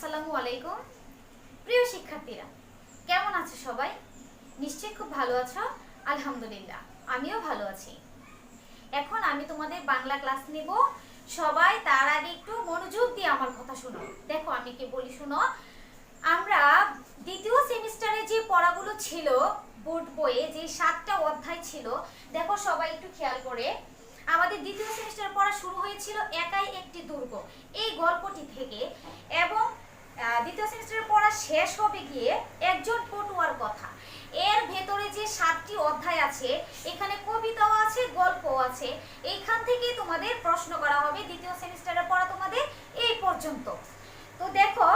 আসসালামু আলাইকুম। প্রিয় শিক্ষার্থীরা, কেমন আছো সবাই? নিশ্চয়ই খুব ভালো আছো। আলহামদুলিল্লাহ, আমিও ভালো আছি। এখন আমি তোমাদের বাংলা ক্লাস নেব। সবাই তার আগে একটু মনোযোগ দিয়ে আমার কথা শোনো। দেখো আমি কি বলি শোনো। আমরা দ্বিতীয় সেমিস্টারে যে পড়াগুলো ছিল, বোর্ড বইয়ে যে 7টা অধ্যায় ছিল, দেখো সবাই একটু খেয়াল করে। আমাদের দ্বিতীয় সেমিস্টার পড়া শুরু হয়েছিল একাই একটি দুর্গ এই গল্পটি থেকে, এবং দ্বিতীয় সেমিস্টারের পড়া শেষ হবে গিয়ে একজন পটুয়ার কথা। এর ভেতরে যে 7টি অধ্যায় আছে, এখানে কবিতাও আছে, গল্পও আছে। এইখান থেকে তোমাদের প্রশ্ন করা হবে। দ্বিতীয় সেমিস্টারের পড়া তোমাদের এই পর্যন্ত। তো দেখো,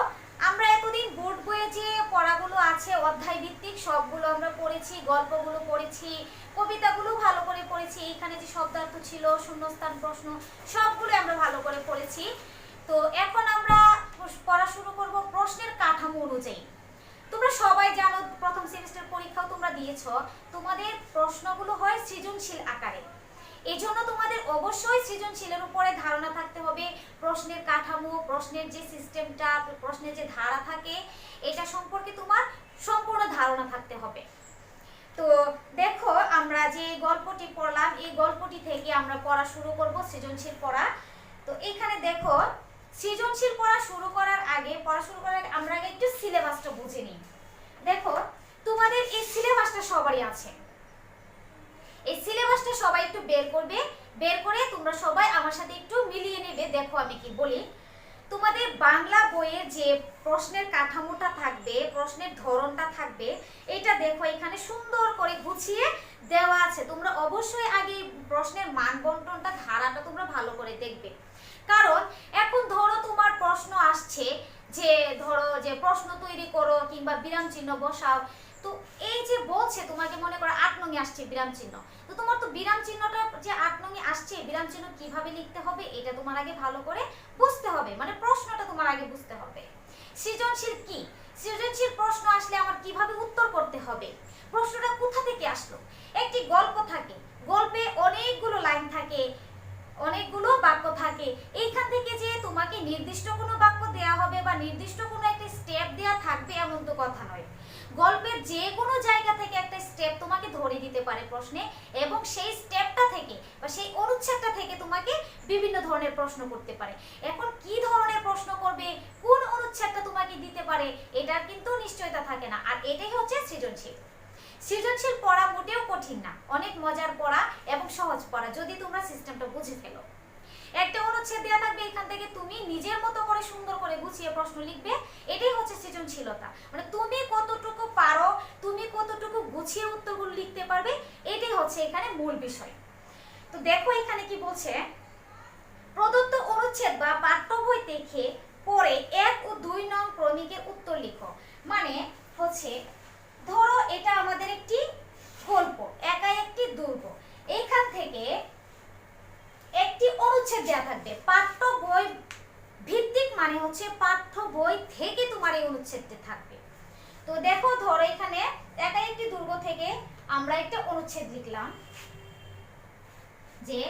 আমরা এতদিন বোর্ড বইয়ে যে পড়াগুলো আছে অধ্যায় ভিত্তিক, সবগুলো আমরা পড়েছি, গল্পগুলো পড়েছি, কবিতাগুলো ভালো করে পড়েছি। এইখানে যে শব্দার্থ ছিল, শূন্যস্থান প্রশ্ন, সবগুলো আমরা ভালো করে পড়েছি। তো এখন আমরা পড়া শুরু করব প্রশ্নের কাঠামো অনুযায়ী। তোমরা সবাই জানো, প্রথম সেমিস্টার পরীক্ষাও তোমরা দিয়েছো, তোমাদের প্রশ্নগুলো হয় সৃজনশীল আকারে। এই জন্য তোমাদের অবশ্যই সৃজনশীলের উপরে ধারণা থাকতে হবে। প্রশ্নের কাঠামো, প্রশ্নের যে সিস্টেমটা, প্রশ্নের যে ধারা থাকে, এটা সম্পর্কে তোমার সম্পূর্ণ ধারণা থাকতে হবে। তো দেখো, আমরা যে গল্পটি পড়লাম, এই গল্পটি থেকে আমরা পড়া শুরু করব সৃজনশীল পড়া। তো এখানে দেখো, সৃজনশীল পড়া শুরু করার আগে আমরা আগে একটু সিলেবাসটা বুঝে নিই। দেখো, তোমাদের এই সিলেবাসটা সবারই আছে। এই সিলেবাসটা সবাই একটু বের করবে, বের করে তোমরা সবাই আমার সাথে একটু মিলিয়ে নেবে। দেখো আমি কি বলি। তোমাদের বাংলা বইয়ে যে প্রশ্নের কাঠামোটা থাকবে, প্রশ্নের ধরনটা থাকবে, এটা দেখো এখানে সুন্দর করে গুছিয়ে দেওয়া আছে। তোমরা অবশ্যই আগে প্রশ্নের মান বন্টনটা, ধারাটা তোমরা ভালো করে দেখবে। কারণ এখন ধরো তোমার প্রশ্ন আসছে যে, ধরো যে প্রশ্ন তৈরি করো কিংবা বিরাম চিহ্ন বসাও। তো এই যে বলছে তোমাকে, মনে করো 8 নং এ আসছে বিরাম চিহ্ন, তো তোমার তো বিরাম চিহ্নটা যে 8 নং এ আসছে, বিরাম চিহ্ন কিভাবে লিখতে হবে এটা তোমার আগে ভালো করে বুঝতে হবে। মানে প্রশ্নটা তোমার আগে বুঝতে হবে। সৃজনশীল কি? সৃজনশীল প্রশ্ন আসলে আমার কিভাবে উত্তর করতে হবে, প্রশ্নটা কোথা থেকে আসলো। একটি গল্প থাকে, গল্পে অনেকগুলো লাইন থাকে, অনেকগুলো বাক্য থাকে। এইখান থেকে যে তোমাকে নির্দিষ্ট কোনো বাক্য দেয়া হবে বা নির্দিষ্ট কোনো একটা স্টেপ দেয়া থাকবে এমন তো কথা নয়। গল্পের যে কোনো জায়গা থেকে একটা স্টেপ তোমাকে ধরে দিতে পারে প্রশ্নে, এবং সেই স্টেপটা থেকে বা সেই অনুচ্ছেদটা থেকে তোমাকে বিভিন্ন ধরনের প্রশ্ন করতে পারে। এখন কি ধরনের প্রশ্ন করবে, কোন অনুচ্ছেদটা তোমাকে দিতে পারে, এটার কিন্তু নিশ্চয়তা থাকে না। আর এটাই হচ্ছে সৃজনশীল। সৃজনশীল পড়া মোটেও কঠিন না, অনেক মজার পড়া এবং সহজ পড়া, যদি তোমরা সিস্টেমটা বুঝে ফেলো। একটা অনুচ্ছেদ দেওয়া থাকবে, এখান থেকে তুমি নিজের মতো করে সুন্দর করে গুছিয়ে প্রশ্ন লিখবে। এটাই হচ্ছে সৃজনশীলতা। মানে তুমি কতটুকু পারো, তুমি কতটুকু গুছিয়ে উত্তরগুলো লিখতে পারবে, এটাই হচ্ছে এখানে মূল বিষয়। তো দেখো এখানে কি বলছে, প্রদত্ত অনুচ্ছেদ বা পাঠ্য বই দেখে পড়ে 1 ও 2 নং ক্রমিকের উত্তর লিখো। মানে হচ্ছে, ধরো এটা আমাদের একটি গল্প, একাই একটি দুর্গ। এইখান থেকে একটি অনুচ্ছেদ দেওয়া থাকবে, পাঠ্য বই ভিত্তিক, মানে হচ্ছে পাঠ্য বই থেকে তোমার এই অনুচ্ছেদটি থাকবে। তো দেখো, ধরো এখানে একাই একটি দুর্গ থেকে আমরা একটা অনুচ্ছেদ লিখলাম যে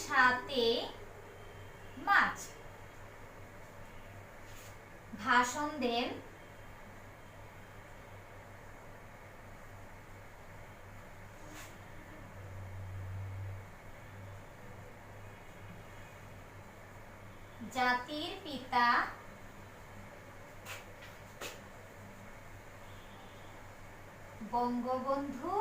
7 মার্চ ভাষণ দেন জাতির পিতা বঙ্গবন্ধু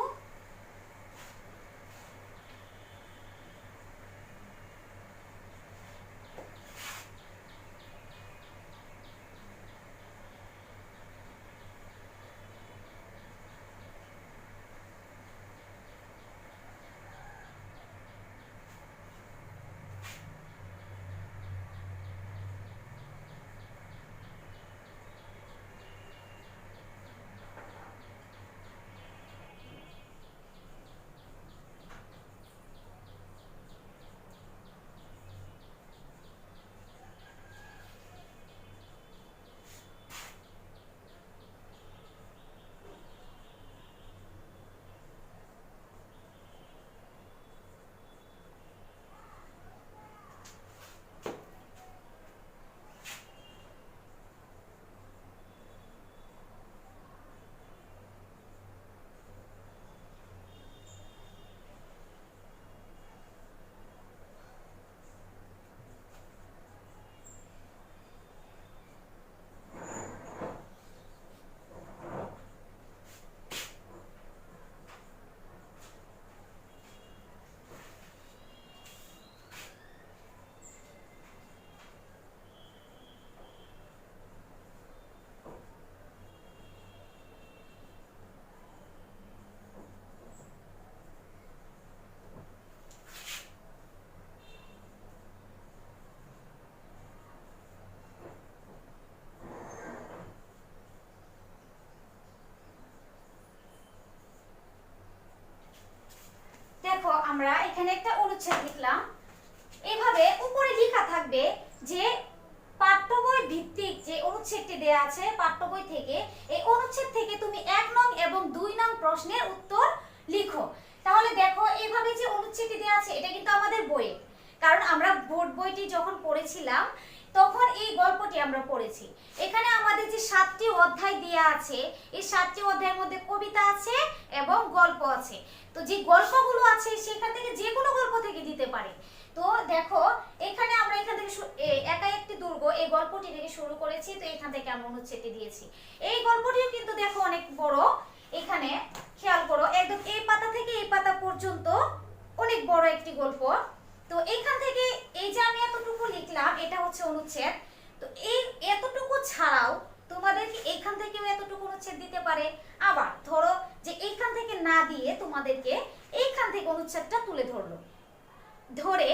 এখানে একটা অনুচ্ছেদ লিখলাম। এইভাবে উপরে লেখা থাকবে যে পাঠ্য বই ভিত্তিক যে অনুচ্ছেদটি দেয়া আছে পাঠ্য বই থেকে, এই অনুচ্ছেদ থেকে তুমি 1 নং এবং 2 নং প্রশ্নের উত্তর লিখো। তাহলে দেখো এইভাবে যে অনুচ্ছেদটি দেয়া আছে এটা কিন্তু আমাদের বইয়ে, কারণ আমরা বোর্ড বইটি যখন পড়েছিলাম তখন এই গল্পটি আমরা পড়েছি। এখানে আমাদের যে 7টি অধ্যায় দেয়া আছে, এই 7টি অধ্যায়ের মধ্যে কবিতা আছে এবং গল্প আছে। তো যে গল্পগুলো আছে সেখান থেকে যে কোনো গল্প থেকে দিতে পারে। তো দেখো এখানে আমরা এখান থেকে একা একটি দুর্গ এই গল্পটি থেকে শুরু করেছি, তো এখান থেকে আমরা অনুচ্ছেদটি দিয়েছি। এই গল্পটিও কিন্তু দেখো অনেক বড়, এখানে খেয়াল করো একদম এই পাতা থেকে এই পাতা পর্যন্ত অনেক বড় একটি গল্প। তো এইখান থেকে এই যে আমি এতটুকু লিখলাম এটা হচ্ছে অনুচ্ছেদ। তো এই এতটুকু ছাড়াও তোমাদেরকে এইখান থেকেও এতটুকু অনুচ্ছেদ দিতে পারে। আবার ধরো যে এইখান থেকে না দিয়ে তোমাদেরকে এইখান থেকে অনুচ্ছেদটা তুলে ধরলো, ধরে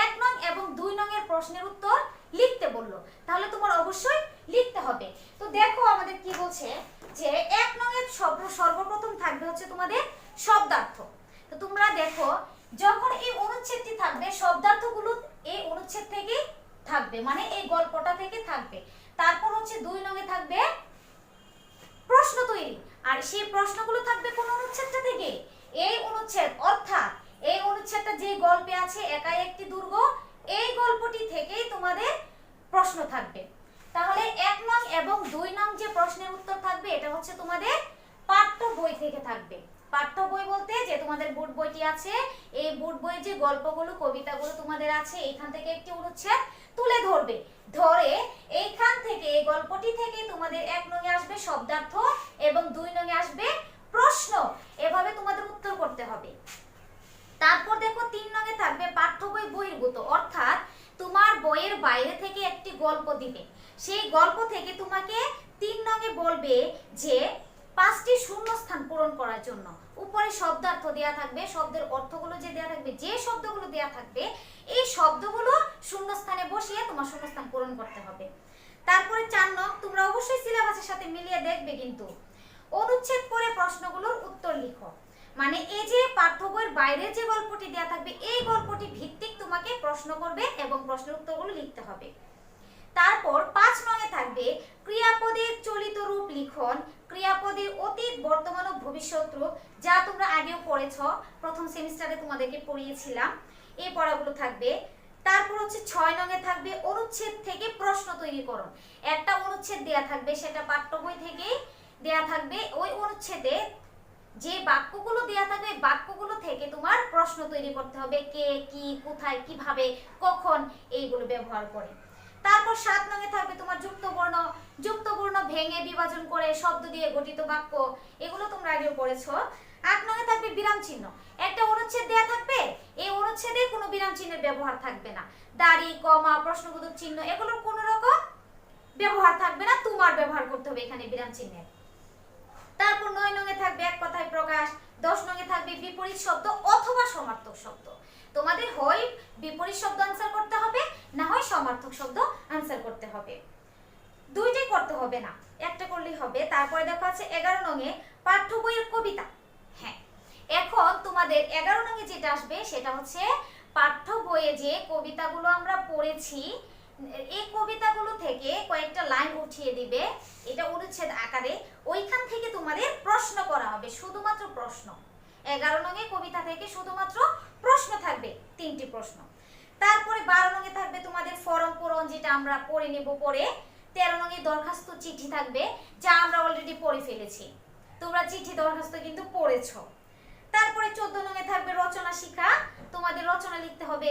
1 নং এবং 2 নং এর প্রশ্নের উত্তর লিখতে বললো, তাহলে তোমার অবশ্যই লিখতে হবে। তো দেখো আমাদের কি বলছে যে 1 নং এর সর্বপ্রথম থাকবে হচ্ছে তোমাদের শব্দার্থ। তো তোমরা দেখো যখন এই অনুচ্ছেদটি থাকবে শব্দার্থগুলো এই অনুচ্ছেদ থেকে থাকবে, মানে এই গল্পটা থেকে থাকবে। তারপর হচ্ছে 2 নং এ থাকবে প্রশ্ন তৈরি, আর সেই প্রশ্নগুলো থাকবে কোন অনুচ্ছেদটা থেকে, এই অনুচ্ছেদ, অর্থাৎ এই অনুচ্ছেদটা যে গল্পে আছে একাই একটি দুর্গ, এই গল্পটি থেকেই তোমাদের প্রশ্ন থাকবে। তাহলে 1 নং এবং 2 নং যে প্রশ্নের উত্তর থাকবে এটা হচ্ছে তোমাদের পাঠ্য বই থেকে থাকবে। পাঠ্য বই বলতে যে তোমাদের বোর্ড বইটি আছে, এই বোর্ড বইয়ে যে গল্পগুলো কবিতাগুলো তোমাদের আছে এইখান থেকে একটি অনুচ্ছেদ তুলে ধরবে, ধরে এইখান থেকে এই গল্পটি থেকে তোমাদের 1 নং এ আসবে শব্দার্থ এবং 2 নং এ আসবে প্রশ্ন। এভাবে তোমাদের উত্তর করতে হবে। তারপর দেখো 3 নং এ থাকবে পাঠ্য বই বহির্ভূত, অর্থাৎ তোমার বইয়ের বাইরে থেকে একটি গল্প দিবে, সেই গল্প থেকে তোমাকে 3 নং এ বলবে যে 5টি শূন্যস্থান পূরণ করার জন্য। উপরে শব্দার্থ দেয়া থাকবে, শব্দের অর্থগুলো যে দেয়া থাকবে, যে শব্দগুলো দেয়া থাকবে এই শব্দগুলো শূন্যস্থানে বসিয়ে তোমার শূন্যস্থান পূরণ করতে হবে। তারপরে 4 নং তোমরা অবশ্যই সিলেবাসের সাথে মিলিয়ে দেখবে, কিন্তু অনুচ্ছেদ পড়ে প্রশ্নগুলোর উত্তর লিখো। মানে এই যে পাঠ্য বইয়ের বাইরে যে গল্পটি দেয়া থাকবে এই গল্পটি ভিত্তিক তোমাকে প্রশ্ন করবে এবং প্রশ্নের উত্তরগুলো লিখতে হবে। তারপর 5 নং এ থাকবে ক্রিয়াপদের চলিত রূপ লিখন, ক্রিয়াপদের অতীত, বর্তমান ও ভবিষ্যৎ রূপ, যা তোমরা আগেও পড়েছো, প্রথম সেমিস্টারে তোমাদেরকে পড়িয়েছিলাম, এই পড়াগুলো থাকবে। তারপর হচ্ছে 6 নং এ থাকবে অনুচ্ছেদ থেকে প্রশ্ন তৈরিকরণ। একটা অনুচ্ছেদ দেয়া থাকবে, সেটা পাঠ্য বই থেকেই দেয়া থাকবে, ওই অনুচ্ছেদে যে বাক্যগুলো দেয়া থাকবে বাক্যগুলো থেকে তোমার প্রশ্ন তৈরি করতে হবে, কে, কি, কোথায়, কিভাবে, কখন এইগুলো ব্যবহার করে। তারপর 7 নং এ থাকবে তোমার যুক্তবর্ণ, যুক্তবর্ণ ভেঙে বিভাজন করে শব্দ দিয়ে গঠিত বাক্য, এগুলো তোমরা আগেও পড়েছো। 8 নং এ থাকবে বিরাম চিহ্ন। একটা অনুচ্ছেদ দেয়া থাকবে, এই অনুচ্ছেদে কোনো বিরাম চিহ্নের ব্যবহার থাকবে না, দাড়ি, কমা, প্রশ্নবোধক চিহ্ন এগুলোর কোনো রকম ব্যবহার থাকবে না, তোমার ব্যবহার করতে হবে এখানে বিরাম চিহ্নের। তারপর 9 নং এ থাকবে এক কথায় প্রকাশ, 10 নং এ থাকবে বিপরীত শব্দ অথবা সমার্থক শব্দ। তোমাদের হয় বিপরীত শব্দ আনসার করতে হবে, না হয় সমার্থক শব্দ আনসার করতে হবে, দুইটাই করতে হবে না, একটা করলেই হবে। তারপরে দেখো আছে 11 নং এ পাঠ্য বইয়ের কবিতা। হ্যাঁ, এখন তোমাদের 11 নং এ যেটা আসবে সেটা হচ্ছে পাঠ্য বইয়ে যে কবিতাগুলো আমরা পড়েছি এই কবিতাগুলো থেকে কয়েকটা লাইন উঠিয়ে দিবে, এটা অনুচ্ছেদ আকারে, ওইখান থেকে তোমাদের প্রশ্ন করা হবে, শুধুমাত্র প্রশ্ন। 11 নং এ কবিতা থেকে শুধুমাত্র প্রশ্ন থাকবে, 3টি প্রশ্ন। তারপরে 12 নং এ থাকবে তোমাদের ফরম পূরণ, যেটা আমরা পড়ে নেব পরে। 13 নং এ দরখাস্ত চিঠি থাকবে, যা আমরা অলরেডি পড়ে ফেলেছি, তোমরা চিঠি দরখাস্ত কিন্তু পড়েছো। তারপরে 14 নং এ থাকবে রচনা শিক্ষা, তোমাদের রচনা লিখতে হবে,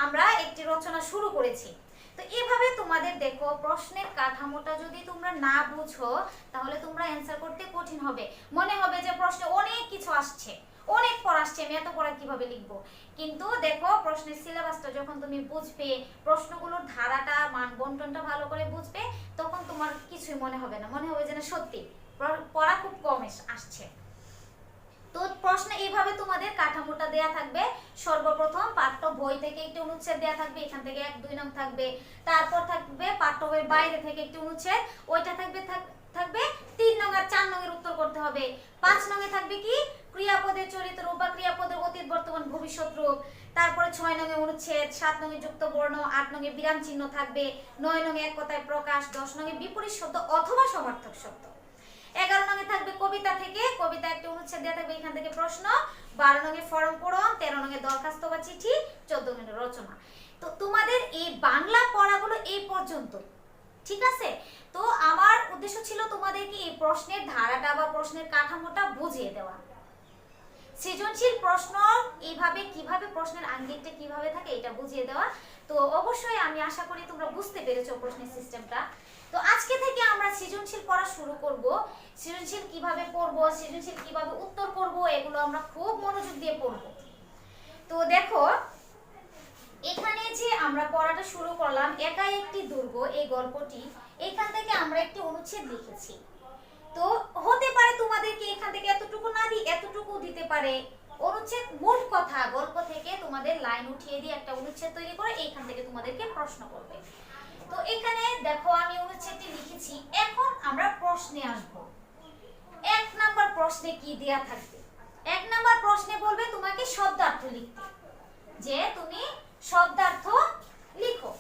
আমরা একটি রচনা শুরু করেছি। তো এভাবে তোমাদের দেখো প্রশ্নের কাঠামোটা যদি তোমরা না বুঝো তাহলে তোমরা অ্যানসার করতে কঠিন হবে, মনে হবে যে প্রশ্নে অনেক কিছু আসছে, অনেক পড়া আসছে, আমি এত পড়া কিভাবে লিখবো। কিন্তু দেখো প্রশ্নের সিলেবাসটা যখন তুমি বুঝবে, প্রশ্নগুলোর ধারাটা, মান বন্টনটা ভালো করে বুঝবে, তখন তোমার কিছুই মনে হবে না, মনে হবে যে না সত্যি পড়া খুব কম আসছে। তো প্রশ্নে এইভাবে তোমাদের কাঠামোটা দেয়া থাকবে। সর্বপ্রথম পাঠ্য বই থেকে একটি অনুচ্ছেদ দেয়া থাকবে, এখান থেকে 1-2 নং থাকবে। তারপর থাকবে পাঠ্য বইয়ের বাইরে থেকে একটি অনুচ্ছেদ, ওইটা থাকবে 3 নং আর 4 নং এর উত্তর করতে হবে। 5 নং এ থাকবে কি ক্রিয়াপদের চরিত্র রূপ বা ক্রিয়াপদের অতীত বর্তমান ভবিষ্যৎ রূপ। তারপরে 6 নং এ অনুচ্ছেদ, 7 নং এ যুক্ত বর্ণ, 8 নং এ বিরাম চিহ্ন থাকবে, 9 নং এ এক কথায় প্রকাশ, 10 নং এ বিপরীত শব্দ অথবা সমার্থক শব্দ। 11 নং এ থাকবে কবিতা থেকে, কবিতা একটা অনুচ্ছেদ দেয়া থাকবে, এখান থেকে প্রশ্ন। 12 নং এ ফরম পূরণ, 13 নং এ দরখাস্ত বা চিঠি, 14 নং এ রচনা। তো তোমাদের এই বাংলা পড়াগুলো এই পর্যন্ত, ঠিক আছে? তো আমার উদ্দেশ্য ছিল তোমাদেরকে এই প্রশ্নের ধারাটা বা প্রশ্নের কাঠামোটা বুঝিয়ে দেওয়া। সৃজনশীল প্রশ্ন এইভাবে কিভাবে প্রশ্নের আঙ্গিকটা কিভাবে থাকে এটা বুঝিয়ে দেওয়া। তো অবশ্যই আমি আশা করি তোমরা বুঝতে পেরেছো প্রশ্নের সিস্টেমটা। তো আজকে থেকে আমরা সৃজনশীল পড়া শুরু করব। সৃজনশীল কিভাবে পড়ব, সৃজনশীল কিভাবে উত্তর করব, এগুলো আমরা খুব মনোযোগ দিয়ে পড়ব। তো দেখো এখানে যে আমরা পড়াটা শুরু করলাম, একাই একটি দুর্গ, এই গল্পটি, এখান থেকে আমরা একটি অনুচ্ছেদ লিখেছি। তো হতে পারে তোমাদেরকে এখান থেকে এতটুকু না দি এতটুকু দিতে পারে। অনুচ্ছেদ মোট কথা গল্প থেকে তোমাদের লাইন উঠিয়ে দিয়ে একটা অনুচ্ছেদ তৈরি করে এইখান থেকে তোমাদেরকে প্রশ্ন করবে। তো এখানে দেখো আমি অনুচ্ছেদটি লিখেছি। এখন আমরা প্রশ্নে আসব। 1 নাম্বার প্রশ্নে কি দেয়া থাকবে? 1 নাম্বার প্রশ্নে বলবে তোমাকে শব্দার্থ লিখতে, যে তুমি শব্দার্থ লিখো।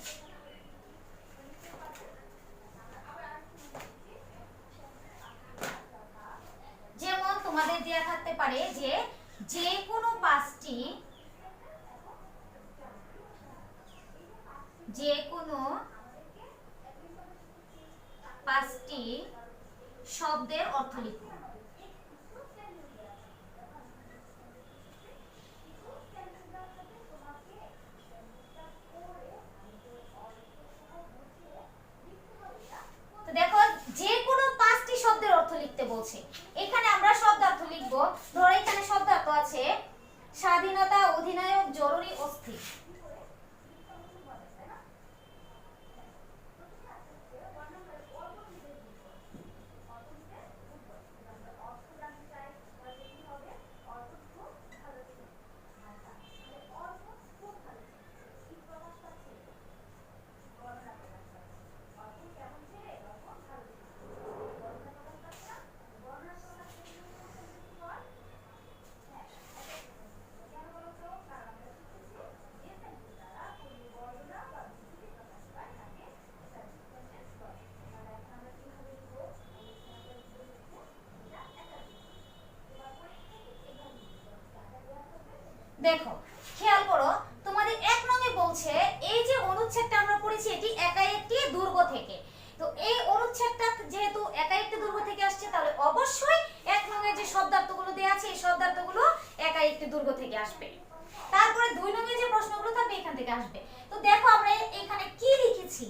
যেমন তোমাদের দেয়া থাকতে পারে যে যে কোনো পাঁচটি শব্দের অর্থ লিখো। তো দেখো যে কোনো 5টি শব্দের অর্থ লিখতে বলছে। এখানে আমরা শব্দার্থ লিখব। ধরো এখানে শব্দার্থ আছে স্বাধীনতা, অধিনায়ক, জরুরি, অস্থির। দেখো খেয়াল করো তোমাদের 1 নং এ বলছে এই যে অনুচ্ছেদটা আমরা পড়েছি এটি একাই একটি দুর্গ থেকে। তো এই অনুচ্ছেদটা যেহেতু একাই একটি দুর্গ থেকে আসছে, তাহলে অবশ্যই 1 নং এর যে শব্দার্থগুলো দেয়া আছে এই শব্দার্থগুলো একাই একটি দুর্গ থেকে আসবে। তারপরে 2 নং এর যে প্রশ্নগুলো থাকবে এখান থেকে আসবে। তো দেখো আমরা এখানে কি লিখেছি,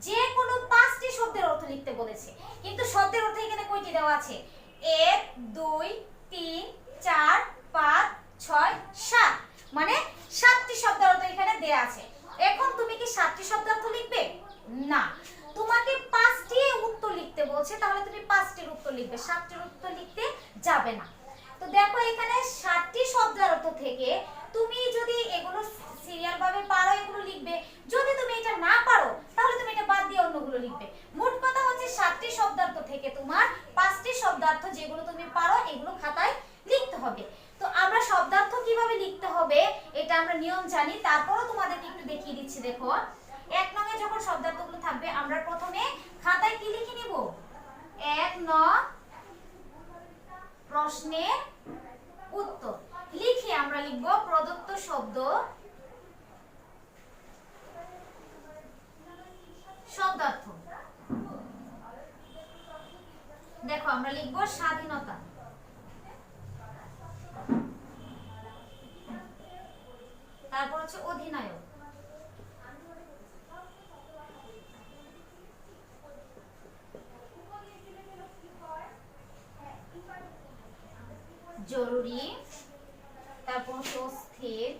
যে কোনো 5টি শব্দের অর্থ লিখতে বলেছে, কিন্তু শব্দের অর্থ এখানে কয়টি দেওয়া আছে? 1 2 3 4 5 6 7, মানে 7টি শব্দার্থ এখানে দেয়া আছে। এখন তুমি কি 7টি শব্দার্থ লিখবে? না, তোমাকে 5টি উত্তর লিখতে বলছে, তাহলে তুমি 5টির উত্তর লিখবে, 7টির উত্তর লিখতে যাবে না। তো দেখো এখানে 7টি শব্দার্থ থেকে তুমি যদি এগুলো সিরিয়াল ভাবে পারো এগুলো লিখবে, যদি তুমি এটা না পারো তাহলে তুমি এটা বাদ দিয়ে অন্যগুলো লিখবে। মোট কথা হচ্ছে 7টি শব্দার্থ থেকে তোমার 5টি শব্দার্থ যেগুলো তুমি পারো এগুলো খাতায় লিখতে হবে। তো আমরা শব্দার্থ কিভাবে লিখতে হবে এটা আমরা নিয়ম জানি, তারপরও তোমাদেরকে একটু দেখিয়ে দিচ্ছি। দেখো 1 নং এ যখন শব্দার্থগুলো থাকবে আমরা প্রথমে খাতায় কি লিখে নিব? 1 নং প্রশ্নের উত্তর লিখে আমরা লিখব প্রদত্ত শব্দ শব্দার্থ। দেখো আমরা লিখব স্বাধীনতা, তারপর হচ্ছে অধিনায়ক, জরুরি, তারপর হচ্ছে অস্থির,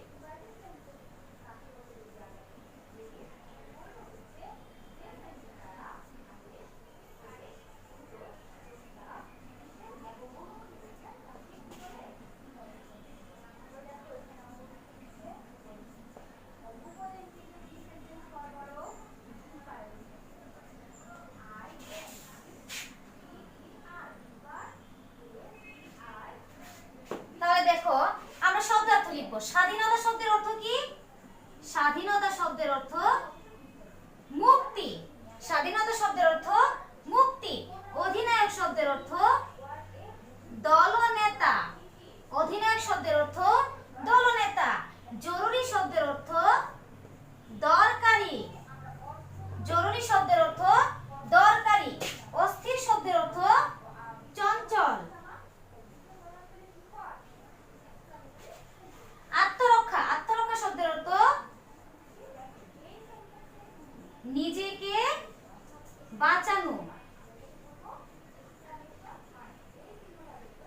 বাঁচানো।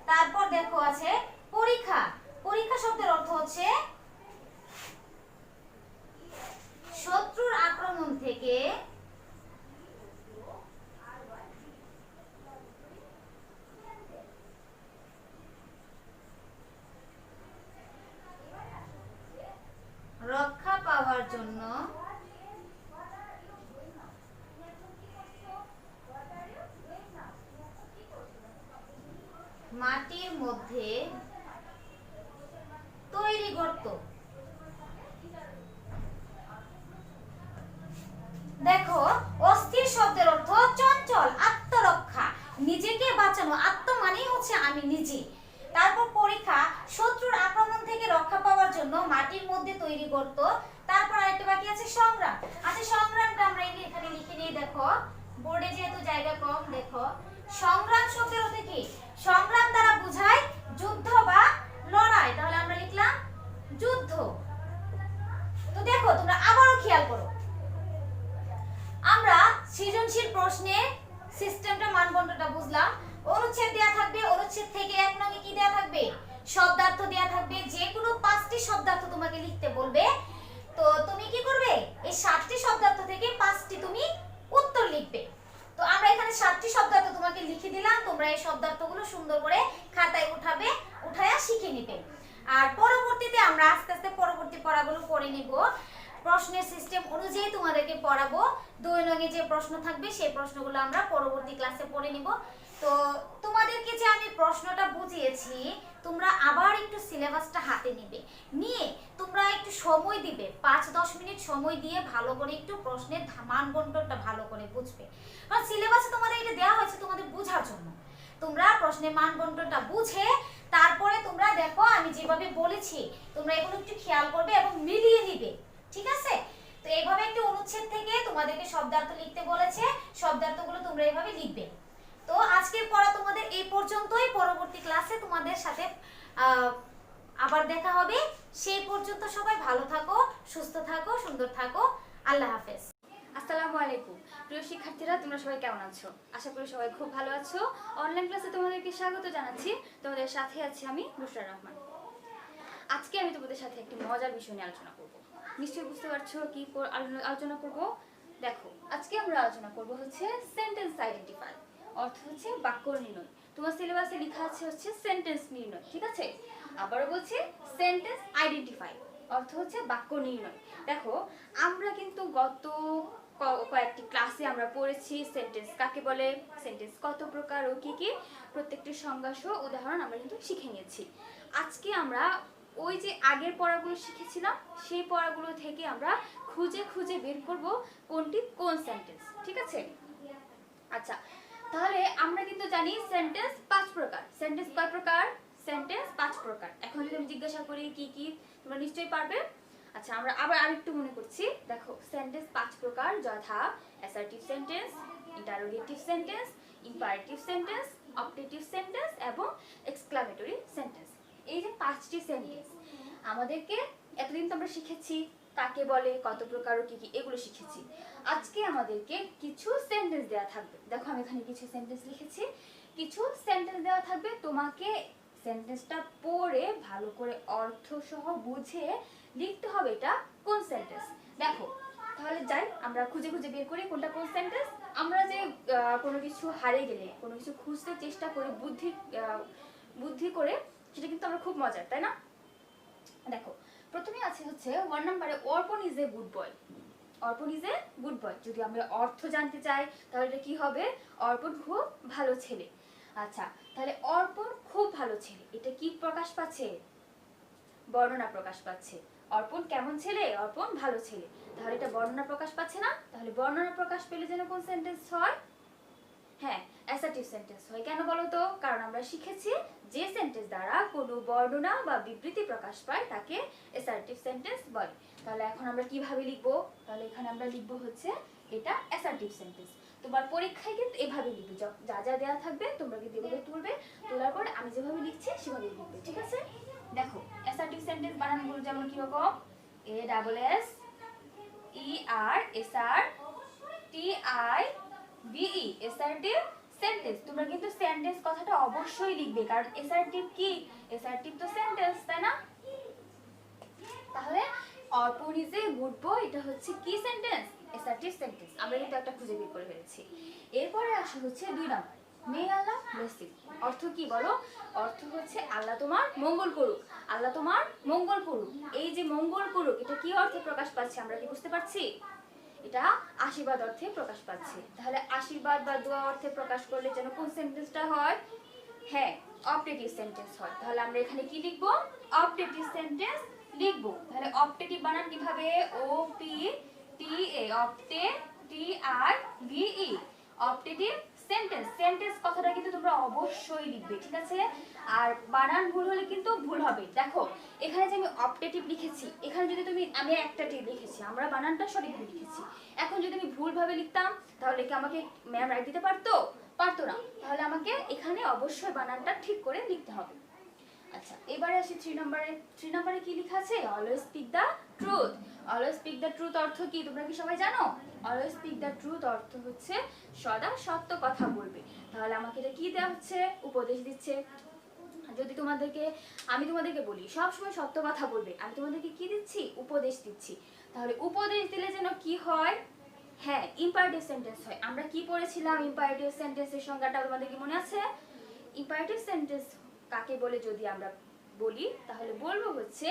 তারপর দেখো আছে পরীক্ষা। পরীক্ষা শব্দের অর্থ হচ্ছে শত্রুর আক্রমণ থেকে রক্ষা পাওয়ার জন্য মাটির মধ্যে তৈরি গর্ত। দেখো অস্থির শব্দের অর্থ চঞ্চল, আত্মরক্ষা, নিজেকে বাঁচানো। আত্ম মানেই হচ্ছে আমি নিজে। তারপর পরীক্ষা, শত্রুর আক্রমণ থেকে রক্ষা পাওয়ার জন্য মাটির মধ্যে তৈরি গর্ত। তারপর আরেকটা বাকি আছে সংগ্রাম। আচ্ছা সংগ্রামটা আমরা এখানে লিখে নিই। দেখো বোর্ডে যেহেতু জায়গা কম, দেখো সংগ্রাম শব্দের অর্থ কি? সংগ্রাম দ্বারা বোঝায় যুদ্ধ বা লড়াই, তাহলে আমরা লিখলাম যুদ্ধ। তো দেখো তোমরা আবারও খেয়াল করো, আমরা সৃজনশীল প্রশ্নে সিস্টেমটা মানদণ্ডটা বুঝলাম। অনুচ্ছেদ দেয়া থাকবে, অনুচ্ছেদ থেকে এক নঙ্গে কি দেয়া থাকবে? শব্দার্থ দেয়া থাকবে। যে কোনো 5টি শব্দার্থ তোমাকে লিখতে বলবে। তো তুমি কি করবে? এই 7টি শব্দার্থ থেকে 5টি তুমি উত্তর লিখবে। তো আমরা এখানে 7টি শব্দার্থ তোমাকে লিখে দিলাম, তোমরা এই শব্দার্থগুলো সুন্দর করে খাতায় উঠাবে, উঠায়া শিখে নিবে। আর পরবর্তীতে আমরা আস্তে আস্তে পরবর্তী পড়াগুলো পড়ে নিব। প্রশ্নের সিস্টেম অনুযায়ী তোমাদেরকে পড়াবো। দৈনন্দিন যে প্রশ্ন থাকবে সেই প্রশ্নগুলো আমরা পরবর্তী ক্লাসে পড়ে নিব। তো তোমাদেরকে যে আমি প্রশ্নটা বুঝিয়েছি, তোমরা আবার একটু সিলেবাসটা হাতে নিবে, নিয়ে তোমরা একটু সময় দিবে, 5-10 মিনিট সময় দিয়ে ভালো করে একটু প্রশ্নের মানদণ্ডটা ভালো করে বুঝবে। কারণ সিলেবাসে তোমাদের এটা দেওয়া হয়েছে তোমাদের বোঝার জন্য। তোমরা প্রশ্নের মানদণ্ডটা বুঝে তারপরে তোমরা দেখো আমি যেভাবে বলেছি তোমরা এগুলো একটু খেয়াল করবে এবং মিলিয়ে নিবে, ঠিক আছে? তো এইভাবে একটু অনুচ্ছেদ থেকে তোমাদেরকে শব্দার্থ লিখতে বলেছে, শব্দার্থগুলো তোমরা এইভাবে লিখবে। তো আজকের পড়া তোমাদের এই পর্যন্তই। পরবর্তী ক্লাসে তোমাদের সাথে আবার দেখা হবে। সেই পর্যন্ত সবাই ভালো থাকো, সুস্থ থাকো, সুন্দর থাকো। আল্লাহ হাফেজ। আসসালামু আলাইকুম প্রিয় শিক্ষার্থীরা, তোমরা সবাই কেমন আছো? আশা করি সবাই খুব ভালো আছো। অনলাইন ক্লাসে তোমাদেরকে স্বাগত জানাচ্ছি। তোমাদের সাথে আছি আমি বুশরা রহমান। আজকে আমি তোমাদের সাথে একটি মজার বিষয় নিয়ে আলোচনা করব। নিশ্চয়ই বুঝতে পারছো কি আলোচনা করব। দেখো আজকে আমরা আলোচনা করব হচ্ছে সেন্টেন্স আইডেন্টিফাই, অর্থ হচ্ছে বাক্য নির্ণয়। তোমার সিলেবাসে লেখা আছে হচ্ছে সেন্টেন্স নির্ণয়, ঠিক আছে? আবারও বলছি সেন্টেন্স আইডেন্টিফাই, অর্থ হচ্ছে বাক্য নির্ণয়। দেখো আমরা কিন্তু গত কয়েকটি ক্লাসে আমরা পড়েছি সেন্টেন্স কাকে বলে, সেন্টেন্স কত প্রকার ও কি কি, প্রত্যেকটি সংজ্ঞা সহ উদাহরণ আমরা কিন্তু শিখে নিয়েছি। আজকে আমরা ওই যে আগের পড়াগুলো শিখেছিলাম সেই পড়াগুলো থেকে আমরা খুঁজে খুঁজে বের করব কোনটি কোন সেন্টেন্স, ঠিক আছে? আচ্ছা তাহলে আমরা কিন্তু জানি সেন্টেন্স 5 প্রকার। সেন্টেন্স কয় প্রকার? সেন্টেন্স 5 প্রকার। এখন যদি আমি জিজ্ঞাসা করি কি কি, তোমরা নিশ্চয়ই পারবে। আচ্ছা আমরা আবার আরেকটু মনে করছি। দেখো সেন্টেন্স 5 প্রকার, যথা assertive sentence, interrogative sentence, imperative sentence, objective sentence এবং এক্সক্লামেটরি সেন্টেন্স। এই যে 5টি সেন্টেন্স আমাদেরকে এতদিন তো আমরা শিখেছি কাকে বলে, কত প্রকার ও কি কি, এগুলো শিখেছি। আজকে আমাদেরকে কিছু সেন্টেন্স দেওয়া থাকবে। দেখো আমি এখানে কিছু সেন্টেন্স লিখেছি। কিছু সেন্টেন্স দেওয়া থাকবে, তোমাকে সেন্টেন্সটা পড়ে ভালো করে অর্থ সহ বুঝে লিখতে হবে এটা কোন সেন্টেন্স। দেখো তাহলে যাই আমরা খুঁজে খুঁজে বের করি কোনটা কোন সেন্টেন্স। আমরা যে কোনো কিছু হারিয়ে গেলে কোনো কিছু খুঁজতে চেষ্টা করি বুদ্ধি করে, সেটা কিন্তু আমরা খুব মজার, তাই না? দেখো প্রথমে আছে হচ্ছে 1 নম্বরে অর্পণ ইজ এ গুড বয়। অর্পণ ইজ এ গুড বয়। যদি আমরা অর্থ জানতে চাই তাহলে এটা কি হবে? অর্পণ খুব ভালো ছেলে। আচ্ছা তাহলে অর্পণ খুব ভালো ছেলে, এটা কি প্রকাশ পাচ্ছে? বর্ণনা প্রকাশ পাচ্ছে। অর্পণ কেমন ছেলে? অর্পণ ভালো ছেলে। তাহলে এটা বর্ণনা প্রকাশ পাচ্ছে না? তাহলে বর্ণনা প্রকাশ পেলে যেন কোন সেন্টেন্স হয়? হ্যাঁ অ্যাসার্টিভ সেন্টেন্স হয়। কেন বলো তো? কারণ আমরা শিখেছি যে সেন্টেন্স দ্বারা কোনো বর্ণনা বা বিবৃতি প্রকাশ পায় তাকে অ্যাসার্টিভ সেন্টেন্স বলে। তাহলে এখন আমরা কিভাবে লিখবো? তাহলে এখানে আমরা লিখবো হচ্ছে এটা অ্যাসার্টিভ সেন্টেন্স। তোমার পরীক্ষায় কিন্তু এভাবে লিখবে, যা যা দেওয়া থাকবে তোমরা কিন্তু এভাবে তুলবে, তোলার পর আমি যেভাবে লিখছি সেভাবে লিখবে, ঠিক আছে? দেখো অ্যাসার্টিভ সেন্টেন্স বানানগুলো যেমন কি রকম? A double S E R S R T I V E assertive sentence. তোমরা কিন্তু সেন্টেন্স কথাটা অবশ্যই লিখবে, কারণ অ্যাসার্টিভ কি? অ্যাসার্টিভ তো সেন্টেন্স, তাই না? তাহলে অর্পণ ইজ এ গুড বয়, এটা হচ্ছে কি সেন্টেন্স? Assertive sentence. আমরা কিন্তু একটা খুঁজে বের করে ফেলেছি। এরপরে আসে হচ্ছে 2 number, may Allah bless you. অর্থ কি বলো? অর্থ হচ্ছে আল্লাহ তোমার মঙ্গল করুক, আল্লাহ তোমার মঙ্গল করুক। এই যে মঙ্গল করুক, এটা কি অর্থে প্রকাশ পাচ্ছে আমরা কি বুঝতে পারছি? এটা আশীর্বাদ অর্থে প্রকাশ পাচ্ছে। তাহলে আশীর্বাদ বা দোয়া অর্থে প্রকাশ করলে যেন কোন সেন্টেন্সটা হয়? হ্যাঁ, অপটেটিভ সেন্টেন্স হয়। তাহলে আমরা এখানে কি লিখবো? অপটেটিভ সেন্টেন্স লিখবো। তাহলে অপটেটিভ বানান কিভাবে? O P T A, opta T I V E, optative sentence. Sentence কথাটা কিন্তু তোমরা অবশ্যই লিখবে, ঠিক আছে? আর বানান ভুল হলে কিন্তু ভুল হবে। দেখো এখানে যে আমি অপটেটিভ লিখেছি, এখানে যদি আমি একটা টিভ লিখেছি, আমরা বানানটা সঠিকভাবে লিখেছি। এখন যদি আমি ভুলভাবে লিখতাম তাহলে কি আমাকে ম্যাম রাইট দিতে পারতো? পারতো না। তাহলে আমাকে এখানে অবশ্যই বানানটা ঠিক করে লিখতে হবে। আচ্ছা, এবারে আসি 3 নম্বরে। 3 নম্বরে কি লেখা আছে? Always speak the truth. Always speak the truth অর্থ কি তোমরা কি সবাই জানো? অলওয়েজ স্পিক দ্য ট্রুথ অর্থ হচ্ছে সদা সত্য কথা বলবে। তাহলে আমাকে এটা কি দেওয়া হচ্ছে? উপদেশ দিচ্ছে। যদি আমি তোমাদেরকে বলি সব সময় সত্য কথা বলবে, আমি তোমাদেরকে কি দিচ্ছি? উপদেশ দিচ্ছি। তাহলে উপদেশ দিলে যেন কি হয়? হ্যাঁ, ইম্পারেটিভ সেন্টেন্স হয়। আমরা কি পড়েছিলাম ইম্পারেটিভ সেন্টেন্সের সংজ্ঞাটা তোমাদের কি মনে আছে? ইম্পারেটিভ সেন্টেন্স কাকে বলে যদি আমরা বলি, তাহলে বলবো হচ্ছে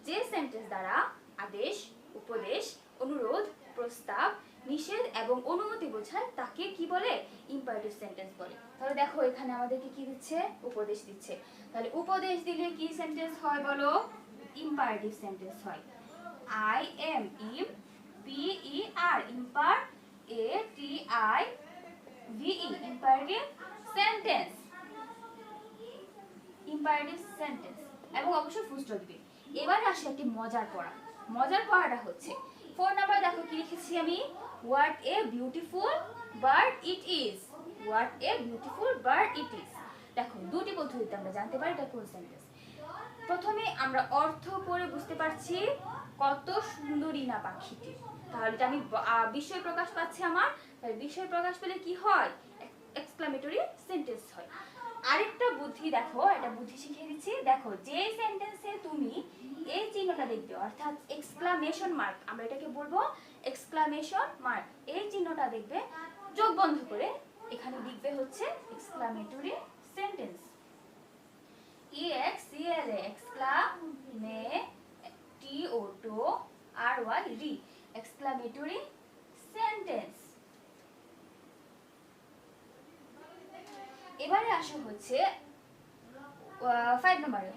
যে সেন্টেন্স দ্বারা আদেশ, উপদেশ, অনুরোধ, প্রস্তাব, নিষেধ এবং অনুমতি বোঝায় তাকে কি বলে? ইম্পারেটিভ সেন্টেন্স বলে। তাহলে দেখো এখানে আমাদেরকে কি দিচ্ছে? উপদেশ দিচ্ছে। তাহলে উপদেশ দিলে কি সেন্টেন্স হয় বলো? ইম্পারেটিভ সেন্টেন্স হয়। I M im P E R, imper, A T I V E, imperative sentence. Imperative sentence এবং অবশ্যই ফুল স্টপ দিবে। এবারে আসে একটি মজার পড়া। মজার পড়াটা হচ্ছে 4 নাম্বার। দেখো কি লিখেছি আমি? What a beautiful bird it is. What a beautiful bird it is. দেখো দুটি পদ্ধতিতে আমরা জানতে পারি এটা কোন সেন্টেন্স। প্রথমে আমরা অর্থ পড়ে বুঝতে পারছি কত সুন্দরী না পাখিটি। তাহলে এটা আমি বিস্ময় প্রকাশ পাচ্ছে আমার। তাহলে বিস্ময় প্রকাশ পেলে কি হয়? এক্সক্লামেটরি সেন্টেন্স হয়। আরেকটা বুদ্ধি দেখো, এটা বুদ্ধি শিখিয়ে দিচ্ছি। দেখো যে সেন্টেন্সে তুমি এই চিহ্নটা দেখবে, অর্থাৎ এক্সক্লামেশন মার্ক, আমরা এটাকে বলবো এক্সক্লামেশন মার্ক। এই চিহ্নটা দেখবে, চোখ বন্ধ করে এখানে লিখবে হচ্ছে exclamatory sentence. E X C L A, exclama T O to R Y ry, exclamatory sentence. এবারে আসা হচ্ছে 5 নম্বরে,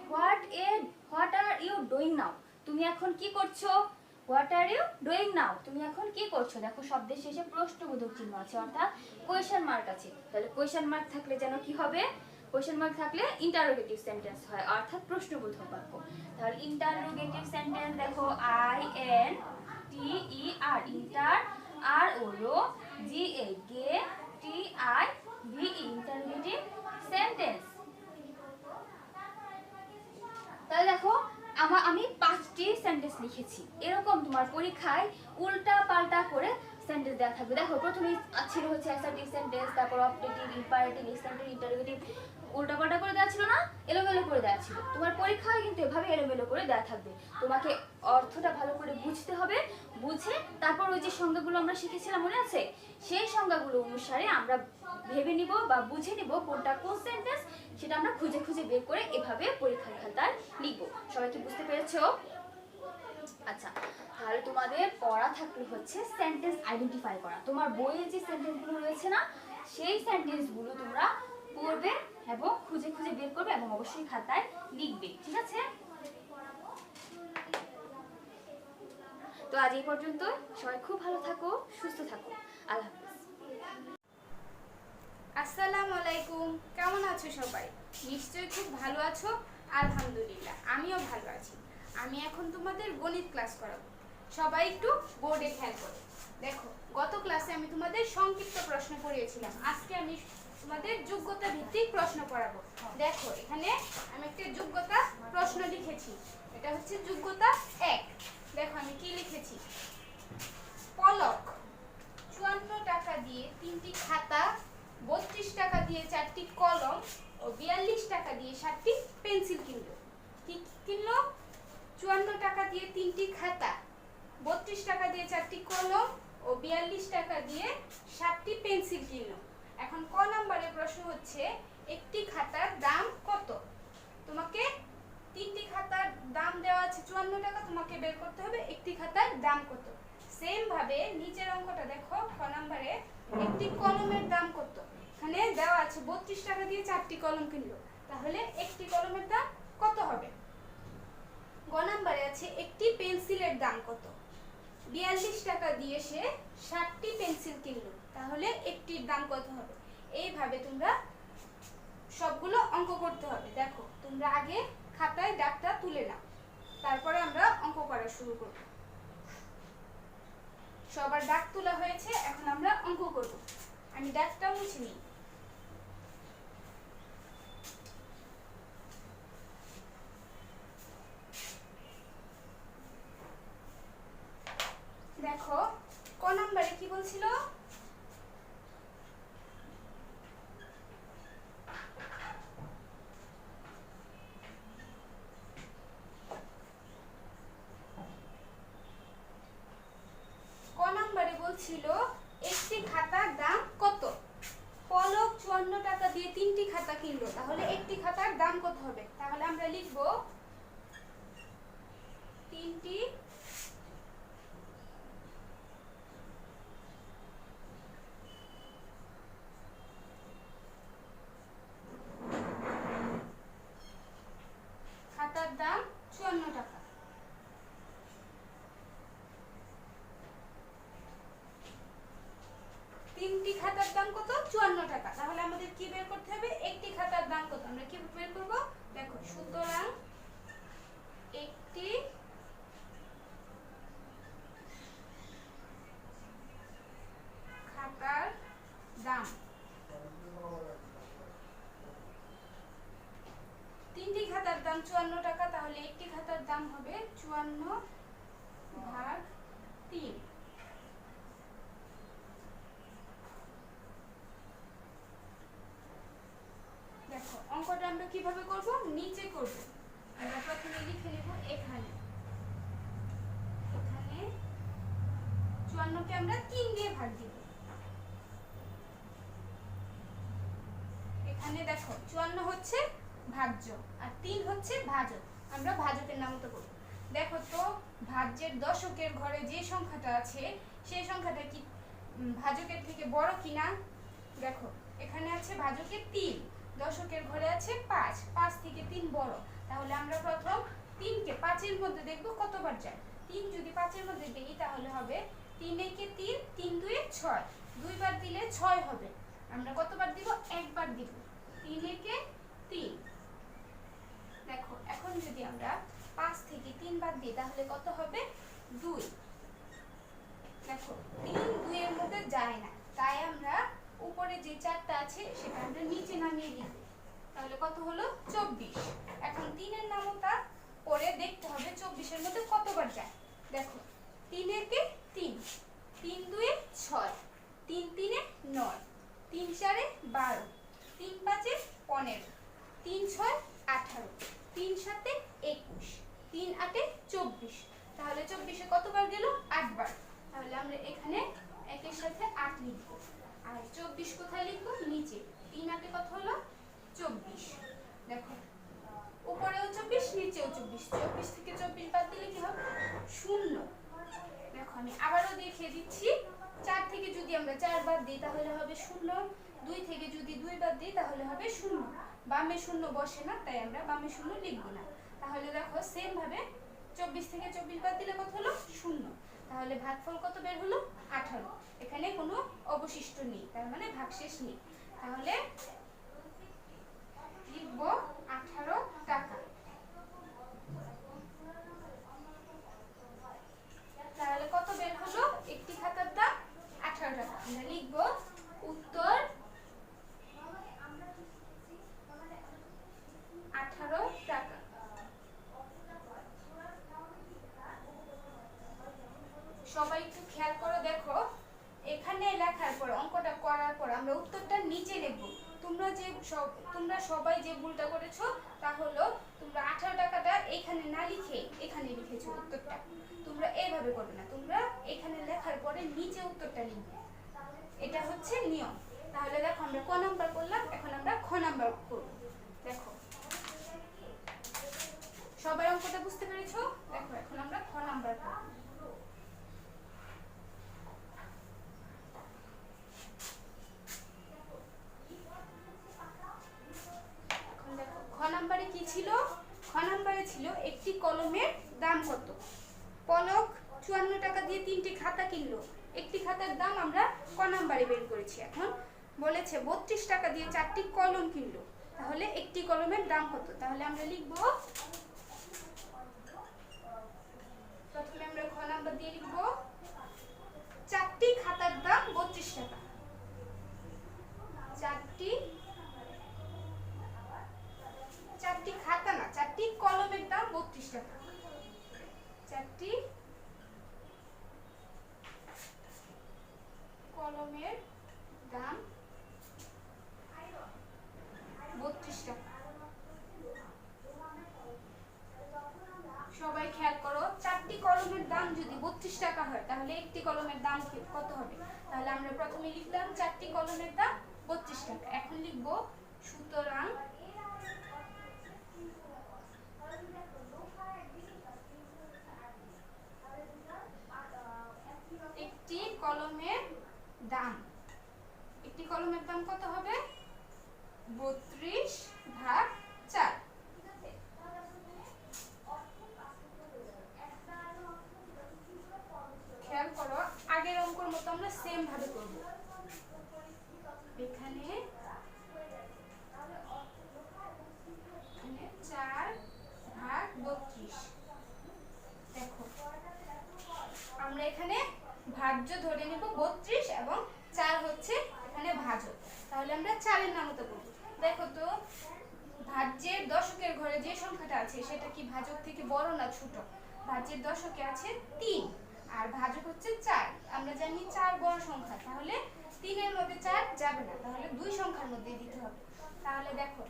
what are you doing now. তুমি এখন কি করছো? What are you doing now, তুমি এখন কি করছো? দেখো শব্দের শেষে প্রশ্নবোধক চিহ্ন আছে, অর্থাৎ কোয়েশ্চেন মার্ক আছে। তাহলে কোয়েশ্চেন মার্ক থাকলে যেন কি হবে? কোয়েশ্চেন মার্ক থাকলে ইন্টারোগেটিভ সেন্টেন্স হয়, অর্থাৎ প্রশ্নবোধক বাক্য। তাহলে ইন্টারোগেটিভ সেন্টেন্স দেখো, I N T E R, inter, R O ro, G A ga, T I V E, interrogative sentence. তাহলে দেখো আমি 5টি সেন্টেন্স লিখেছি। এরকম তোমার পরীক্ষায় উল্টা পাল্টা করে সেন্টেন্স দেওয়া থাকবে। দেখো প্রথমে ছিল হচ্ছে অ্যাসার্টিভ সেন্টেন্স, তারপর অপটেটিভ, ইম্পারেটিভ, এক্সটেন্টিভ, ইন্টারোগেটিভ, উল্টা পাল্টা করে দেওয়া ছিল না? এলোমেলো করে দেওয়া ছিল। তোমার পরীক্ষায় কিন্তু এভাবে এলোমেলো করে দেওয়া থাকবে। তোমাকে অর্থটা ভালো করে বুঝতে হবে, বুঝে তারপর ওই যে সংজ্ঞাগুলো আমরা শিখেছিলাম মনে আছে? সেই সংজ্ঞাগুলো অনুসারে আমরা ভেবে নিব বা বুঝে নিব কোনটা কোন সেন্টেন্স, সেটা আমরা খুঁজে খুঁজে বের করে এভাবে পরীক্ষার খাতায় লিখবো। সবাই কি বুঝতে পেরেছো? আচ্ছা, তাহলে তোমাদের পড়া থাকলে হচ্ছে সেন্টেন্স আইডেন্টিফাই করা। তোমার বইয়ে যে সেন্টেন্সগুলো রয়েছে না, সেই সেন্টেন্সগুলো তোমরা পড়বে এবং খুঁজে খুঁজে বের করবে এবং অবশ্যই খাতায় লিখবে, ঠিক আছে? তো আজ এই পর্যন্ত। সবাই খুব ভালো থাকো, সুস্থ থাকো। আল্লাহ হাফেজ। আসসালামু আলাইকুম, কেমন আছো সবাই? নিশ্চয়ই খুব ভালো আছো। আলহামদুলিল্লাহ, আমিও ভালো আছি। আমি এখন তোমাদের গণিত ক্লাস করাবো। সবাই একটু বোর্ডে খেয়াল করো। দেখো, গত ক্লাসে আমি তোমাদের সংক্ষিপ্ত প্রশ্ন পড়িয়েছিলাম। আজকে আমি তোমাদের যোগ্যতা ভিত্তিক প্রশ্ন পড়াবো। দেখো, এখানে আমি একটা যোগ্যতা প্রশ্ন লিখেছি। এটা হচ্ছে যোগ্যতা 1। দেখো আমি কি লিখেছি? পলক 54 টাকা দিয়ে 3টি খাতা, 32 টাকা দিয়ে 4টি কলম ও 42 টাকা দিয়ে 7টি পেন্সিল কিনলো। কি কিনলো? 54 টাকা দিয়ে 3টি খাতা, 32 টাকা দিয়ে 4টি কলম ও 42 টাকা দিয়ে 7টি পেন্সিল কিনলো। এখন ক নম্বরের প্রশ্ন হচ্ছে একটি খাতার দাম কত? তোমাকে 3টি খাতার দাম দেওয়া আছে 54 টাকা, তোমাকে বের করতে হবে একটি খাতার দাম কত। সেম ভাবে নিচের অঙ্কটা দেখো, খ নম্বরে একটি কলমের দাম কত? এখানে দেওয়া আছে 32 টাকা দিয়ে 4টি কলম কিনলো, তাহলে একটি কলমের দাম কত হবে? গ নম্বরে আছে একটি পেন্সিলের দাম কত? 42 টাকা দিয়ে সে 7টি পেন্সিল কিনলো, তাহলে একটির দাম কত হবে? এইভাবে তোমরা সবগুলো অঙ্ক করতে হবে। দেখো তোমরা আগে খাতায় দাগটা তুলে নাও, তারপরে আমরা অঙ্ক করা শুরু করব। সবার দাগ তোলা হয়েছে, এখন আমরা অঙ্ক করব। আমি দাগটা মুছে নিই। দেখো ক নম্বরে কি বলছিল? ছিল একটি খাতার দাম কত? পলক 54 টাকা দিয়ে 3টি খাতা কিনলো, তাহলে একটি খাতার দাম কত হবে? তাহলে আমরা লিখব 3টি খাতার দাম 54 টাকা। তিনটি খাতার দাম কত? 54 টাকা। তাহলে আমাদের কি বের করতে হবে? একটি খাতার দাম কত? আমরা কি বের করব? দেখো, সুতরাং একটি খাতার দাম, তিনটি খাতার দাম 54 টাকা, তাহলে একটি খাতার দাম হবে 54/3। দেখো অঙ্কটা আমরা কিভাবে করব? নিচে করব। আমরা প্রথমে লিখে নেব এখানে 54 কে আমরা 3 দিয়ে ভাগ দিব। এখানে দেখো 54 হচ্ছে ভাজ্য আর 3 হচ্ছে ভাজক, আমরা ভাজকের নামতা করব। দেখো তো ভাজ্যের দশকের ঘরে যে সংখ্যাটা আছে সেই সংখ্যাটা কি ভাজকের থেকে বড় কিনা? দেখো এখানে আছে ভাজকের 3, দশকের ঘরে আছে 5, 5 থেকে 3 বড়, তাহলে আমরা প্রথম 3 কে 5 এর মধ্যে দেখব কতবার যায়। 3 যদি 5 এর মধ্যে দেই তাহলে হবে 3 একে 3, 3 2 এ 6, দুইবার দিলে 6 হবে। আমরা কতবার দিব? একবার দিব, 3 একে 3। দেখো এখন যদি আমরা 5 থেকে 3 বাদ দিই তাহলে কত হবে? 2। দেখো 3 2 এর মধ্যে যায় না, তাই আমরা উপরে যে 4টা আছে সেটা আমরা নিচে নামিয়ে লিখব। তাহলে কত হলো? 24। এখন 3 এর নামতা পরে দেখতে হবে 24 এর মধ্যে কতবার যায়। দেখো 3 একে 3, 3 2 এ 6, 3 3 এ 9, 3 4 এ 12, 3 5 এ 15, 3 6 18, 3 7 এ 21, 3 8 এ 24। তাহলে 24 এ কতবার গেল? 8 বার। তাহলে আমরা এখানে 1 এর সাথে 8 লিখব, আর 24 কোথায় লিখব? নিচে। 3 8 এ কত হলো? 24। দেখো উপরেও 24 নিচেও 24, 24 থেকে 24 বাদ দিলে কি হবে? 0। দেখো আমি আবারও দেখিয়ে দিচ্ছি, 4 থেকে যদি আমরা 4 বাদ দিই তাহলে হবে 0, 2 থেকে যদি 2 বাদ দিই তাহলে হবে 0। বামে 0 বসে না, তাই আমরা বামে 0 লিখব না। তাহলে দেখো সেম ভাবে 24 থেকে 24 বাদ দিলে কত হলো? 0। তাহলে ভাগফল কত বের হলো? 18। এখানে কোনো অবশিষ্ট নেই, তার মানে ভাগশেষ নেই। তাহলে লিখব 18 টাকা। তাহলে কত বের হলো? একটি খাতার দাম 18 টাকা। আমরা লিখব উত্তর 18 টাকা। সবাই একটু খেয়াল করো, দেখো এখানে তোমরা সবাই যে ভুলটা করেছো তা হলো তোমরা 18 টাকাটা এখানে না লিখে এখানে লিখেছো উত্তরটা। তোমরা এইভাবে করবে না, তোমরা এখানে লেখার পরে নিচে উত্তরটা লিখবে, এটা হচ্ছে নিয়ম। তাহলে দেখো আমরা ক নাম্বার করলাম, এখন আমরা খ নাম্বার করব। দেখো সবাই অঙ্কটা বুঝতে পেরেছো? দেখো এখন আমরা খ নাম্বার করব। এখন দেখো খ নাম্বারে কি ছিল? খ নাম্বারে ছিল একটি কলমের দাম কত। পলক 54 টাকা দিয়ে 3টি খাতা কিনলো, একটি খাতার দাম আমরা ক নাম্বারে বের করেছি। এখন বলেছে 32 টাকা দিয়ে 4টি কলম কিনলো, তাহলে একটি কলমের দাম কত? তাহলে আমরা লিখব, প্রথমে আমরা খ নাম্বার দিয়ে লিখব 4টি খাতার দাম 32 টাকা। 4টি খাতা না, 4টি কলমের দাম 32 টাকা। 4টি কলমের দাম 32 টাকা। সবাই খেয়াল করো, 4টি কলমের দাম যদি 32 টাকা হয় তাহলে একটি কলমের দাম কত হবে? তাহলে আমরা প্রথমে লিখলাম 4টি কলমের দাম 32 টাকা। এখন লিখব সুতরাং একটি কলমের দাম, একটি কলমের দাম কত হবে? 32/4। খেয়াল করো, আগের অঙ্কর মতো আমরা সেম ভাবে করব। এখানে 4/32। দেখো আমরা এখানে ভাজ্য ধরে নেব 32 এবং 4 হচ্ছে এখানে ভাজক, তাহলে আমরা 4 এর নামতা করব। দেখো তো ভাজ্যের দশকের ঘরে যে সংখ্যাটা আছে সেটা কি ভাজক থেকে বড় না ছোট? ভাজ্যের দশকে আছে 3 আর ভাজক হচ্ছে 4। আমরা জানি 4 বড় সংখ্যা, তাহলে 3 এর মধ্যে 4 যাবে না, তাহলে দুই সংখ্যার মধ্যে দিতে হবে। তাহলে দেখো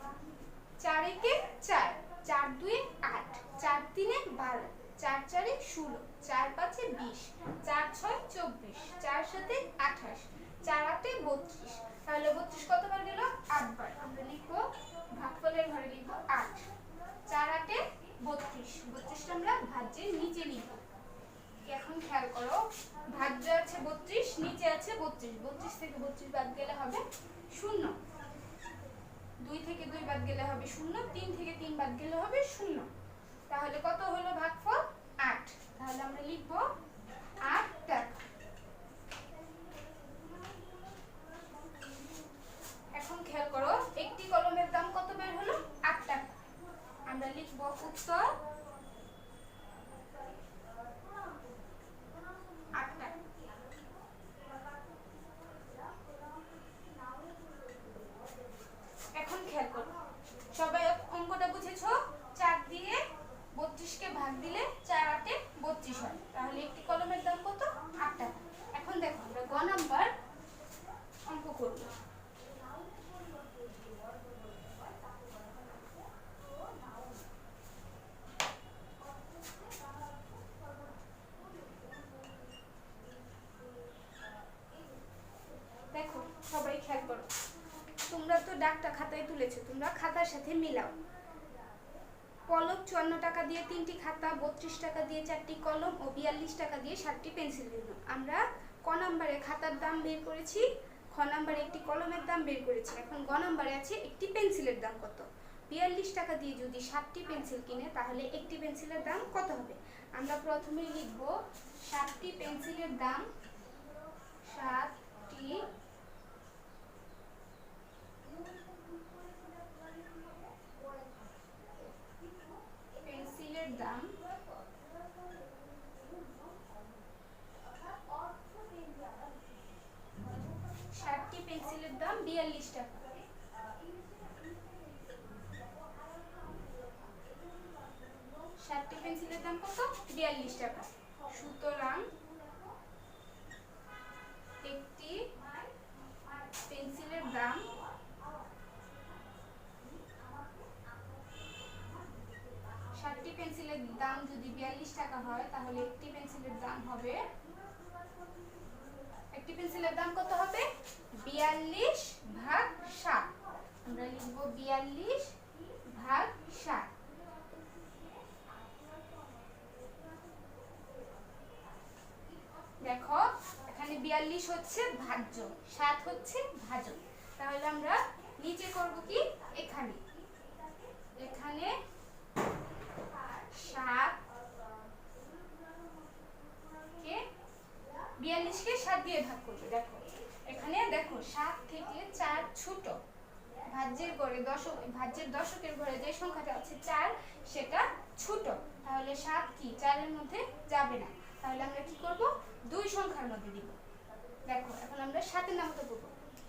4 একে 4, 4 2 8, 4 3 12, 4 4 16, 4 5 20, 4 6 24, 4 7 28, 4 8 32। তাহলে 32 কতবার গেল? 8 বার। আমরা লিখব ভাগফলের ঘরে লিখব 8। 4 8 32, 32টা আমরা ভাজ্যের নিচে লিখব। এখন খেয়াল করো, ভাজ্য আছে 32, নিচে আছে 32, 32 থেকে 32 বাদ গেলে হবে 0, 2 থেকে 2 বাদ গেলে হবে 0, 3 থেকে 3 বাদ গেলে হবে 0। তাহলে কত হলো ভাগফল? 8। তাহলে আমরা লিখব 8 টাকা। এখন খেয়াল করো, একটি কলমের দাম কত বের হলো? 8 টাকা। আমরা লিখব উত্তর 8 টাকা। এখন খেয়াল করো, সবাই অঙ্কটা বুঝেছো? 4 দিয়ে 32 কে ভাগ দিলে 4 8 32 হয়, তাহলে একটি কলমের দাম কত? 8 টাকা। এখন দেখো আমরা গ নাম্বার অঙ্ক করব। দেখো সবাই খেয়াল করো, তোমরা তো ডাকটা খাতায় তুলেছো, তোমরা খাতার সাথে মিলাও। পলক 54 টাকা দিয়ে 3টি খাতা, 32 টাকা দিয়ে 4টি কলম ও 42 টাকা দিয়ে 7টি পেন্সিল কিনল। আমরা ক নাম্বারে খাতার দাম বের করেছি, খ নাম্বারে একটি কলমের দাম বের করেছি। এখন গ নাম্বারে আছে একটি পেন্সিলের দাম কত। 42 টাকা দিয়ে যদি 7টি পেন্সিল কিনে তাহলে একটি পেন্সিলের দাম কত হবে? আমরা প্রথমেই লিখব 7টি পেন্সিলের দাম, 7টি পেন্সিলের দাম 7টি পেন্সিলের দাম 42 টাকা। 7টি পেন্সিলের দাম কত? 42 টাকা। সুতরাং একটি পেন্সিলের দাম হয় তাহলে একটি পেন্সিলের দাম হবে, একটি পেন্সিলের দাম কত হবে? 42/7। আমরা লিখব 42/7। দেখো এখানে 42 হচ্ছে ভাজ্য, 7 হচ্ছে ভাজক। তাহলে আমরা নিচে করব কি, এখানে এখানে 7 কে 42 কে 7 দিয়ে ভাগ করবে। দেখো এখানে দেখো 7 থেকে 4 ছোট, ভাজ্যের ঘরে ভাজ্যের দশকের ঘরে যে সংখ্যাটা আছে 4 সেটা ছোট, তাহলে 7 কি 4 এর মধ্যে যাবে না। তাহলে আমরা কি করব, 2 সংখ্যার মধ্যে দিব। দেখো এখন আমরা 7 এর নামতা করব।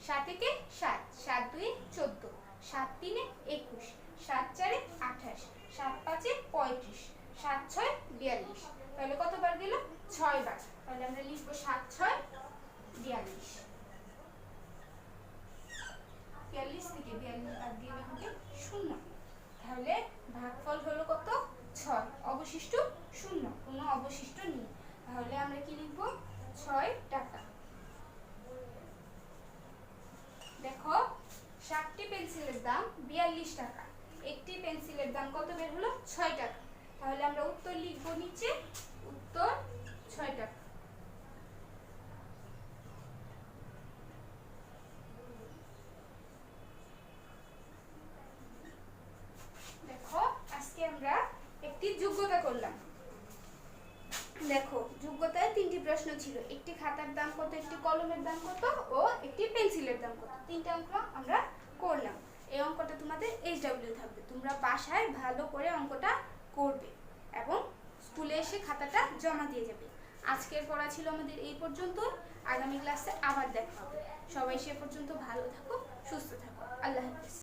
7 একে 7, 7 2 14, 7 3 21, 7 4 28, 7 5 35, 7 6 42। তাহলে কতবার গেল? 6 বার। তাহলে আমরা লিখব 7 6 42। 42 থেকে 42 বাদ দিলে হবে 0। তাহলে ভাগফল হলো কত? 6। অবশিষ্ট 0, কোনো অবশিষ্ট নেই। তাহলে আমরা কি লিখব? 6 টাকা। দেখো 7টি পেন্সিলের দাম 42 টাকা, একটি পেন্সিলের দাম কত বের হলো? 6 টাকা। তাহলে আমরা উত্তর লিখব নিচে, উত্তর 6 টাকা। দেখো আজকে আমরা একটি যোগ্যতা করলাম। দেখো যোগ্যতায় 3টি প্রশ্ন ছিল, একটি খাতার দাম কত, একটি কলমের দাম কত ও একটি পেন্সিলের দাম কত। 3টা অঙ্ক আমরা করলাম। এই অঙ্কটা তোমাদের HW থাকবে, তোমরা বাসায় ভালো করে অঙ্কটা করবে এবং স্কুলে এসে খাতাটা জমা দিয়ে যাবে। আজকের পড়া ছিল আমাদের এই পর্যন্ত, আগামী ক্লাসে আবার দেখা হবে। সবাই সে পর্যন্ত ভালো থাকো, সুস্থ থাকো। আল্লাহ হাফেজ।